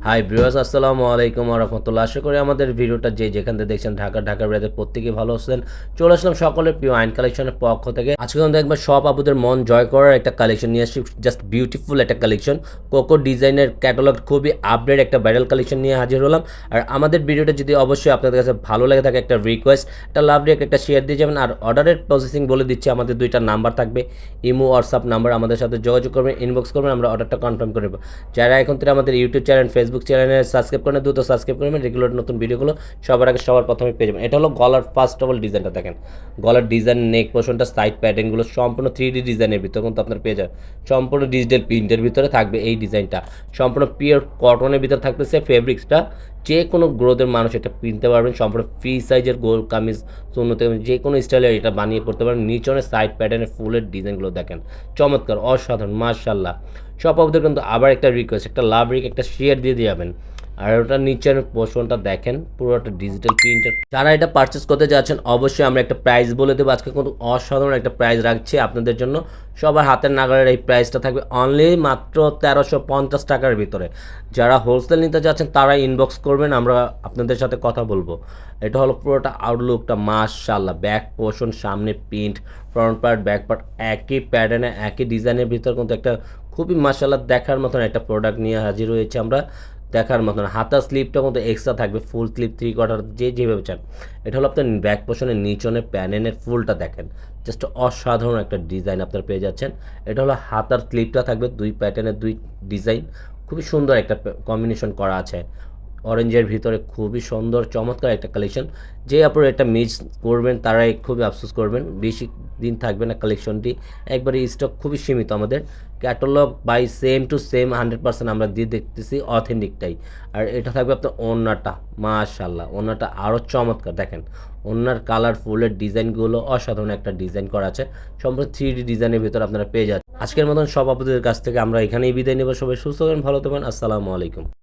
Hi viewers, আসসালামু আলাইকুম ওয়া রাহমাতুল্লাহ। আশা করি আমাদের ভিডিওটা যে যেখান থেকে দেখছেন ঢাকার বাইরে প্রত্যেকেই ভালো আছেন। চলে আসলাম সকলের প্রিয় আইন কালেকশনের পক্ষ থেকে। আজকে কিন্তু একবার সব আপুদের মন জয় করার একটা কালেকশন নিয়ে আসছি। জাস্ট বিউটিফুল একটা কালেকশন, কোকো ডিজাইনের ক্যাটালগ, খুবই আপডেট একটা ভাইরাল কালেকশন নিয়ে হাজির হলাম। আর আমাদের ভিডিওটা যদি অবশ্যই আপনাদের কাছে ভালো লাগে থাকে, একটা রিকোয়েস্ট, একটা লাভ রেক, একটা শেয়ার দিয়ে যাবেন। আর অর্ডারের প্রসেসিং বলে দিচ্ছি, আমাদের দুইটা নাম্বার থাকবে, ইমো হোয়াটসঅ্যাপ নাম্বার। আমাদের সাথে যোগাযোগ করবেন, ইনবক্স করবেন, আমরা অর্ডারটা কনফার্ম করে দেবো। যারা এখন থেকে আমাদের ইউটিউব চ্যানেল, ফেসবুক চ্যানেলে সাবস্ক্রাইব করেন, দ্রুত সাবস্ক্রাইব করবেন, রেগুলার নতুন ভিডিওগুলো সবার আগে সবার প্রথমে পেয়ে যাবেন। এটা হলো গলার ফার্স্ট অফ অল ডিজাইনটা দেখেন, গলার ডিজাইন, নেক পোর্শনটা, সাইড প্যাটার্নগুলো সম্পূর্ণ 3D ডিজাইনের ভিতরে কিন্তু আপনার পেয়ে যাবেন। সম্পূর্ণ ডিজিটাল প্রিন্টের ভিতরে থাকবে এই ডিজাইনটা, সম্পূর্ণ পিওর কটনের ভিতরে থাকতেছে। ফেব্রিক্সটা যে কোনো গ্রোথের মানুষ এটা কিনতে পারবেন। সম্পূর্ণ ফ্রি সাইজের গোল কামিজ, শূন্যতে যে কোনো স্টাইলের এটা বানিয়ে পড়তে পারেন। নিচনের সাইড প্যাটার্নের ফুলের ডিজাইনগুলো দেখেন, চমৎকার, অসাধারণ, মাশাআল্লাহ। সব আপনাদের কিন্তু আবার একটা রিকোয়েস্ট, একটা লাভ রিক, একটা শেয়ার দিয়ে যাবেন। আর ওটা নিচের পোর্শনটা দেখেন, পুরোটা ডিজিটাল প্রিন্টের। যারা এটা পারচেস করতে যাচ্ছেন, অবশ্যই আমরা একটা প্রাইস বলে দেবো। আজকে কিন্তু অসাধারণ একটা প্রাইস রাখছি আপনাদের জন্য, সবার হাতের নাগালের এই প্রাইসটা থাকবে অনলি মাত্র 1350 টাকার ভিতরে। যারা হোলসেল নিতে যাচ্ছেন তারা ইনবক্স করবেন, আমরা আপনাদের সাথে কথা বলবো। এটা হলো পুরোটা আউটলুকটা, মাশাআল্লাহ। ব্যাক পোর্শন, সামনে print, front part, back part একই প্যাটার্নে, একই ডিজাইনের ভিতর কিন্তু একটা খুবই মাশাআল্লাহ দেখার মতন একটা প্রোডাক্ট নিয়ে হাজির হয়েছে আমরা, দেখার মতন। হাতার স্লিপটা কিন্তু এক্সট্রা থাকবে, ফুল স্লিপ, 3/4, যে যেভাবে চান। এটা হলো আপনার ব্যাক পোর্শনের নিচনের প্যানেলের ফুলটা দেখেন, জাস্ট অসাধারণ একটা ডিজাইন আপনার পেয়ে যাচ্ছেন। এটা হলো হাতার স্লিপটা থাকবে, দুই প্যাটার্নের দুই ডিজাইন, খুবই সুন্দর একটা কম্বিনেশন করা আছে। অরেঞ্জের ভিতরে খুবই সুন্দর চমৎকার একটা কালেকশন। যে আপনারা এটা মিস করবেন তারাই খুবই আফসোস করবেন, বেশি দিন থাকবে না কালেকশনটি, একবারে স্টক খুবই সীমিত। আমাদের catalogue by same to same 100% আমরা দিয়ে দেখতেছি অথেন্টিকটাই। আর এটা থাকবে আপনার ওড়নাটা, মাশাআল্লাহ, ওড়নাটা আরও চমৎকার দেখেন। ওড়নার কালার, ফুলের ডিজাইনগুলো অসাধারণ একটা ডিজাইন করা আছে, সম্পূর্ণ 3D ডিজাইনের ভিতরে আপনারা পেয়ে যাচ্ছেন। আজকের মতন সব আপনাদের কাছ থেকে আমরা এখানেই বিদায় নেব। সবাই সুস্থ থাকবেন, ভালো থাকবেন, আসসালামু আলাইকুম।